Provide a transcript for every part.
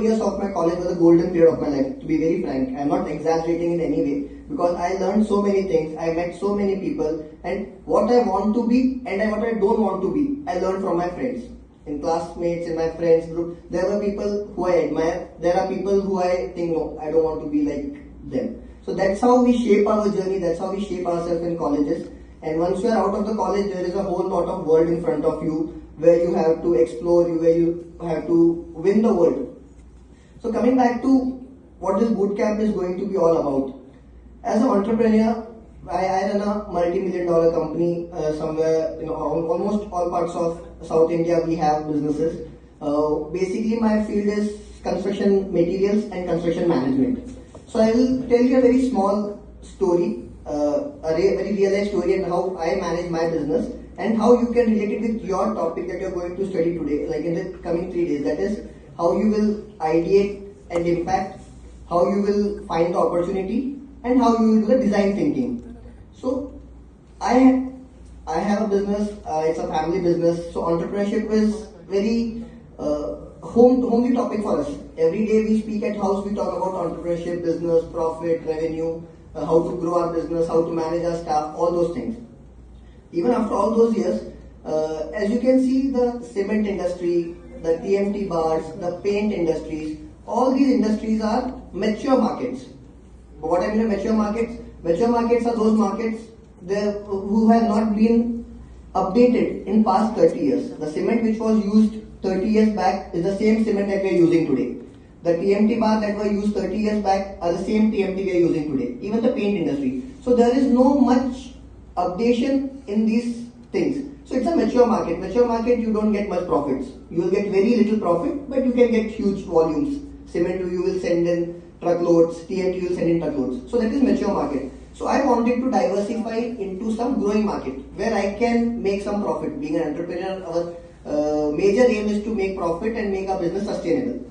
years of my college was a golden period of my life, to be very frank. I'm not exaggerating in any way because I learned so many things, I met so many people, and what I want to be and what I don't want to be, I learned from my friends. In classmates, in my friends group, there were people who I admire, there are people who I think, no, I don't want to be like them. So that's how we shape our journey, that's how we shape ourselves in colleges. And once you are out of the college, there is a whole lot of world in front of you where you have to explore, where you have to win the world. So coming back to what this bootcamp is going to be all about. As an entrepreneur, I run a multi-million-dollar company somewhere, almost all parts of South India we have businesses. Basically my field is construction materials and construction management. So I will tell you a very small story, a very real life story and how I manage my business and how you can relate it with your topic that you are going to study today, like in the coming 3 days. That is how you will ideate and impact, how you will find the opportunity, and how you will do the design thinking. So I have a business, it's a family business, so entrepreneurship is very homely topic for us. Every day we speak at house, we talk about entrepreneurship, business, profit, revenue, how to grow our business, how to manage our staff, all those things. Even after all those years, as you can see, the cement industry, the TMT bars, the paint industries, all these industries are mature markets. What I mean by mature markets? Mature markets are those markets who have not been updated in past 30 years. The cement which was used 30 years back is the same cement that we are using today. The TMT bar that were used 30 years back are the same TMT we are using today. Even the paint industry. So there is no much updation in these things. So it's a mature market. Mature market, you don't get much profits. You will get very little profit, but you can get huge volumes. Cement you will send in truckloads, TMT you will send in truckloads. So that is mature market. So I wanted to diversify into some growing market where I can make some profit. Being an entrepreneur, our major aim is to make profit and make our business sustainable.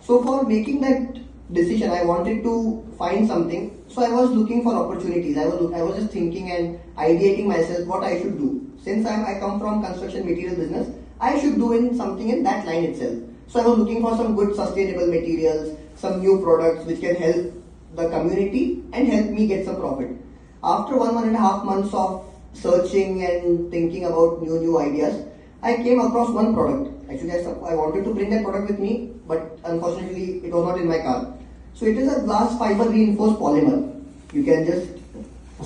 So for making that decision, I wanted to find something. So I was looking for opportunities. I was just thinking and ideating myself what I should do. Since I come from construction material business, I should do something in that line itself. So I was looking for some good sustainable materials, some new products which can help the community and help me get some profit. After 1.5 months of searching and thinking about new ideas, I came across one product. Actually, I wanted to bring that product with me, but unfortunately it was not in my car. So it is a glass fiber reinforced polymer. You can just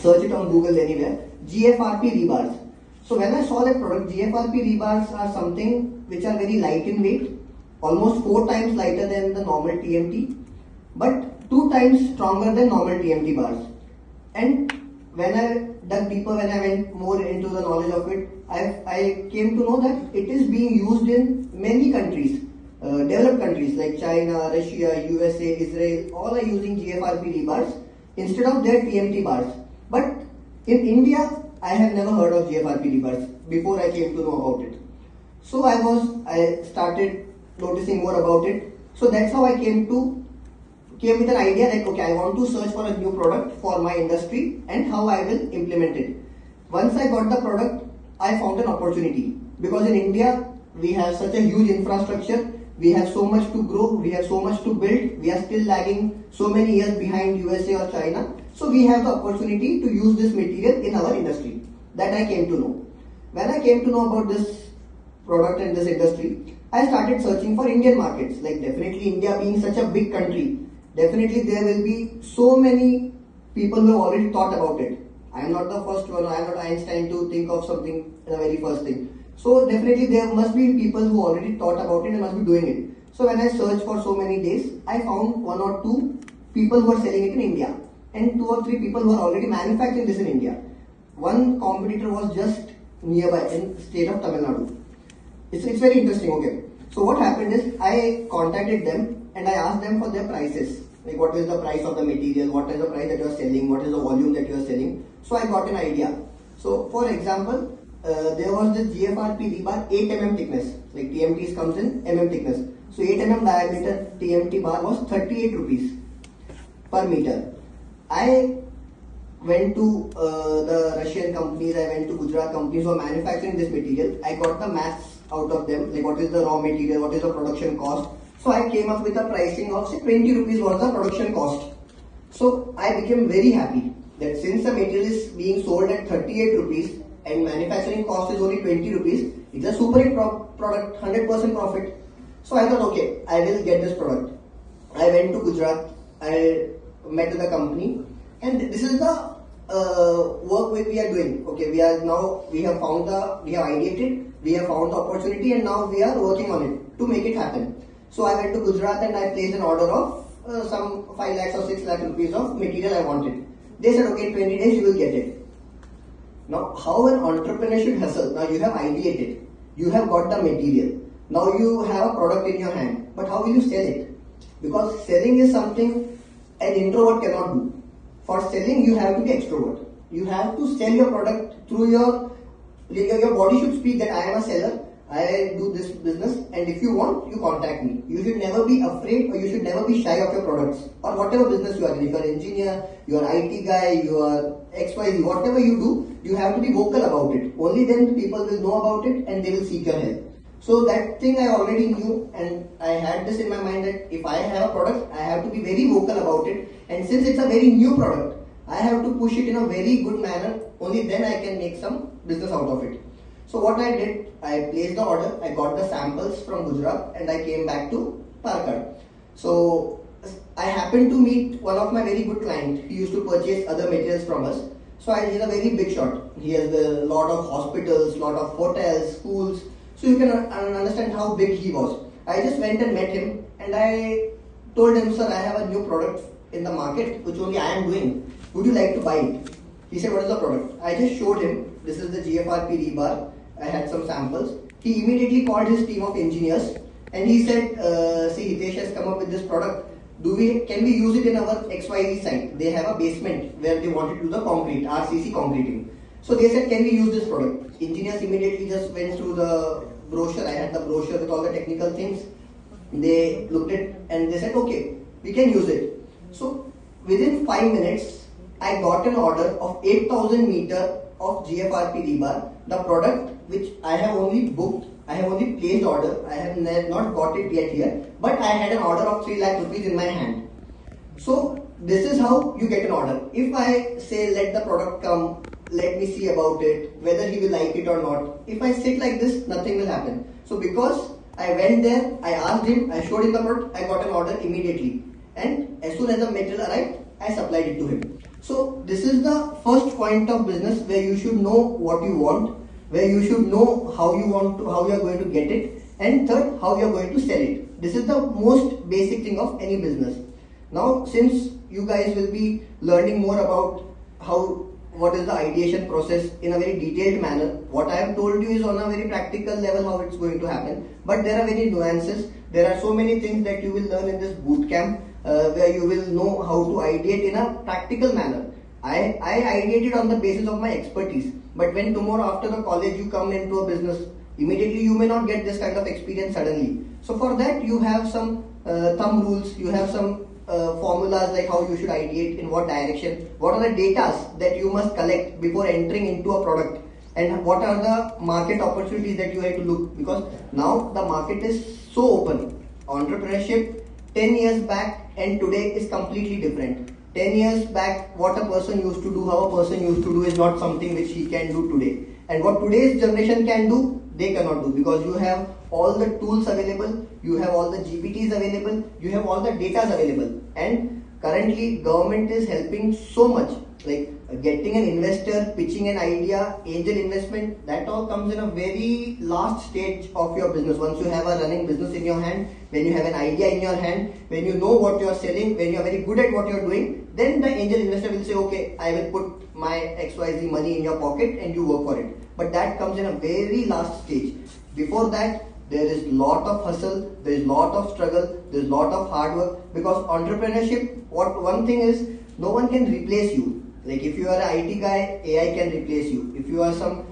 search it on Google anywhere. GFRP rebars. So when I saw that product, GFRP rebars are something which are very light in weight, almost 4 times lighter than the normal TMT, but 2 times stronger than normal TMT bars. And when I dug deeper, when I went more into the knowledge of it, I came to know that it is being used in many countries, developed countries like China, Russia, USA, Israel, all are using GFRP rebars instead of their TMT bars. But in India, I have never heard of GFRP rebars before I came to know about it. So I started noticing more about it. So that's how I came with an idea that okay, I want to search for a new product for my industry and how I will implement it. Once I got the product, I found an opportunity because in India we have such a huge infrastructure, we have so much to grow, we have so much to build, we are still lagging so many years behind USA or China. So we have the opportunity to use this material in our industry. That I came to know. When I came to know about this product and this industry, I started searching for Indian markets. Like definitely India being such a big country, definitely there will be so many people who have already thought about it. I am not the first one, I am not Einstein to think of something the very first thing. So definitely there must be people who already thought about it and must be doing it. So when I searched for so many days, I found 1 or 2 people who are selling it in India and 2 or 3 people who are already manufacturing this in India. One competitor was just nearby in state of Tamil Nadu. It's very interesting, okay. So what happened is I contacted them and I asked them for their prices. Like what is the price of the material, what is the price that you are selling, what is the volume that you are selling. So I got an idea. So for example, there was this GFRP rebar 8 mm thickness, like TMTs comes in mm thickness. So 8 mm diameter TMT bar was 38 rupees per meter. I went to the Russian companies, I went to Gujarat companies who are manufacturing this material. I got the maths out of them, like what is the raw material, what is the production cost. So I came up with a pricing of say 20 rupees was the production cost. So I became very happy that since the material is being sold at 38 rupees and manufacturing cost is only 20 rupees, it's a super hit product, 100% profit. So I thought, okay, I will get this product. I went to Gujarat, I met with the company, and this is the work we are doing. Okay, we have ideated, we have found the opportunity, and now we are working on it to make it happen. So I went to Gujarat and I placed an order of some 5 lakhs or 6 lakh rupees of material I wanted. They said, okay, in 20 days you will get it. Now, how an entrepreneur should hustle? Now you have ideated, you have got the material. Now you have a product in your hand, but how will you sell it? Because selling is something an introvert cannot do. For selling, you have to be extrovert. You have to sell your product through your body should speak that I am a seller, I do this business, and if you want, you contact me. You should never be afraid or you should never be shy of your products or whatever business you are in. If you are an engineer, you are an IT guy, you are XYZ, whatever you do, you have to be vocal about it. Only then people will know about it and they will seek your help. So that thing I already knew, and I had this in my mind that if I have a product, I have to be very vocal about it. And since it's a very new product, I have to push it in a very good manner. Only then I can make some business out of it. So what I did, I placed the order, I got the samples from Gujarat and I came back to Palakkad. So I happened to meet one of my very good clients. He used to purchase other materials from us. So he's a very big shot. He has a lot of hospitals, lot of hotels, schools. So you can understand how big he was. I just went and met him and I told him, sir, I have a new product in the market which only I am doing. Would you like to buy it? He said, what is the product? I just showed him, this is the GFRP rebar. I had some samples. He immediately called his team of engineers and he said, see, Hitesh has come up with this product. Can we use it in our XYZ site? They have a basement where they wanted to do the concrete, RCC concreting. So they said, can we use this product? Engineers immediately just went through the brochure. I had the brochure with all the technical things. They looked at it and they said, okay, we can use it. So within 5 minutes, I got an order of 8,000 meter of GFRP rebar. The product which I have only booked, I have only placed order. I have not got it yet here, but I had an order of 3 lakh rupees in my hand. So this is how you get an order. If I say let the product come, let me see about it, whether he will like it or not. If I sit like this, nothing will happen. So because I went there, I asked him, I showed him the product, I got an order immediately. And as soon as the material arrived, I supplied it to him. So this is the first point of business where you should know what you want, where you should know how you are going to get it, and third, how you are going to sell it. This is the most basic thing of any business. Now, since you guys will be learning more about what is the ideation process in a very detailed manner, what I have told you is on a very practical level how it's going to happen. But there are many nuances. There are so many things that you will learn in this boot camp where you will know how to ideate in a practical manner. I ideated on the basis of my expertise. But when tomorrow after the college you come into a business, immediately you may not get this kind of experience suddenly. So for that you have some thumb rules, you have some formulas like how you should ideate, in what direction, what are the data that you must collect before entering into a product, and what are the market opportunities that you have to look, because now the market is so open. Entrepreneurship 10 years back and today is completely different. 10 years back, what a person used to do, how a person used to do is not something which he can do today. And what today's generation can do, they cannot do, because you have all the tools available, you have all the GPTs available, you have all the data available. And currently government is helping so much, like getting an investor, pitching an idea, angel investment, that all comes in a very last stage of your business. Once you have a running business in your hand, when you have an idea in your hand, when you know what you are selling, when you are very good at what you are doing, then the angel investor will say, okay, I will put my XYZ money in your pocket and you work for it. But that comes in a very last stage. Before that, there is lot of hustle, there is lot of struggle, there is lot of hard work, because entrepreneurship, one thing is, no one can replace you. Like if you are an IT guy, AI can replace you. If you are some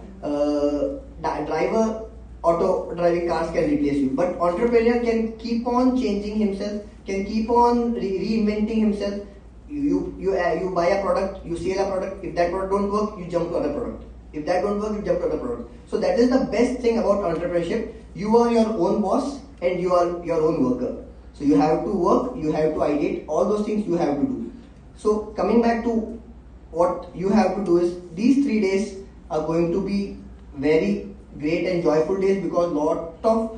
driver, auto driving cars can replace you. But entrepreneur can keep on changing himself, can keep on reinventing himself. You buy a product, you sell a product. If that product don't work, you jump to other product. If that don't work, you jump to other product. So that is the best thing about entrepreneurship. You are your own boss and you are your own worker. So you have to work, you have to ideate, all those things you have to do. So coming back to what you have to do is, these 3 days are going to be very great and joyful days, because lot of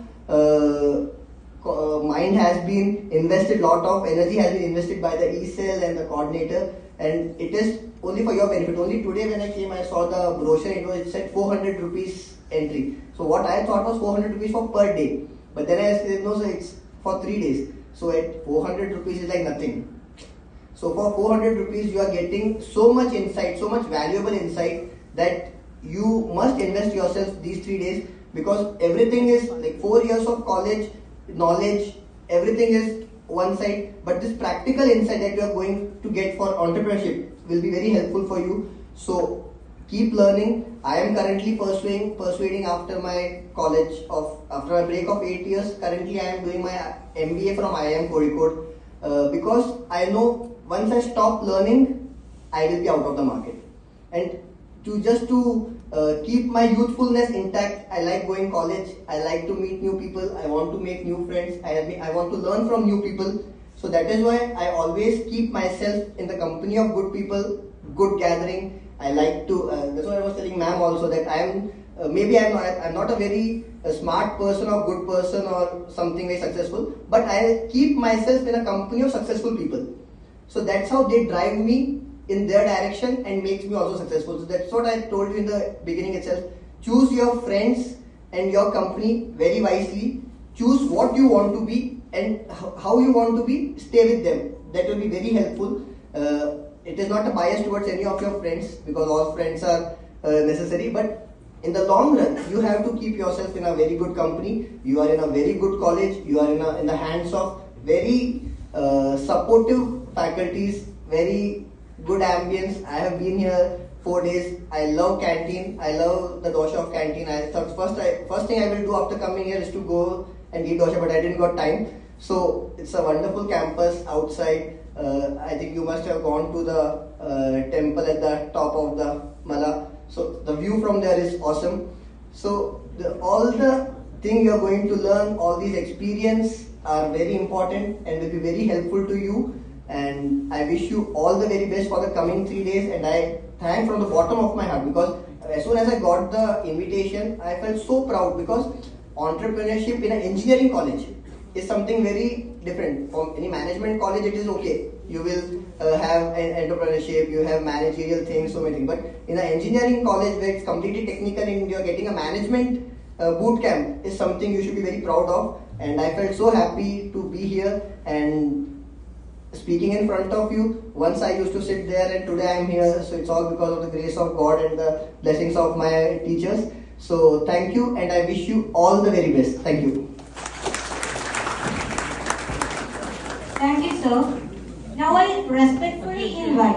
mind has been invested, lot of energy has been invested by the e-cell and the coordinator, and it is only for your benefit. Only today when I came, I saw the brochure, it said 400 rupees entry. So what I thought was 400 rupees for per day, but then I said no, so it's for 3 days. So at 400 rupees is like nothing. So for 400 rupees you are getting so much insight, so much valuable insight, that you must invest yourself these 3 days, because everything is like 4 years of college knowledge, everything is one side, but this practical insight that you are going to get for entrepreneurship will be very helpful for you. So keep learning. I am currently persuading after my college after a break of 8 years. Currently I am doing my MBA from IIM Kozhikode, because I know once I stop learning, I will be out of the market. And to keep my youthfulness intact, I like going college, I like to meet new people, I want to make new friends, I want to learn from new people. So that is why I always keep myself in the company of good people, good gathering. I like to, that's what I was telling ma'am also, that maybe I'm not a very smart person or good person or something very successful, but I keep myself in a company of successful people. So that's how they drive me in their direction and makes me also successful. So that's what I told you in the beginning itself. Choose your friends and your company very wisely. Choose what you want to be and how you want to be. Stay with them. That will be very helpful. It is not a bias towards any of your friends, because all friends are necessary, but in the long run you have to keep yourself in a very good company. You are in a very good college, you are in the hands of very supportive faculties, very good ambience. I have been here 4 days. I love canteen. I love the dosha of canteen. I thought first thing I will do after coming here is to go and eat dosha, but I didn't got time. So it's a wonderful campus outside. I think you must have gone to the temple at the top of the Mala. So the view from there is awesome. So all the thing you are going to learn, all these experience are very important and will be very helpful to you. And I wish you all the very best for the coming 3 days, and I thank from the bottom of my heart, because as soon as I got the invitation, I felt so proud, because entrepreneurship in an engineering college is something very different. From any management college, it is okay. You will have an entrepreneurship, you have managerial things, so many things. But in an engineering college where it's completely technical and you are getting a management boot camp is something you should be very proud of. And I felt so happy to be here and speaking in front of you. Once I used to sit there and today I am here, so it's all because of the grace of God and the blessings of my teachers. So thank you, and I wish you all the very best. Thank you. Thank you, sir. Now I respectfully invite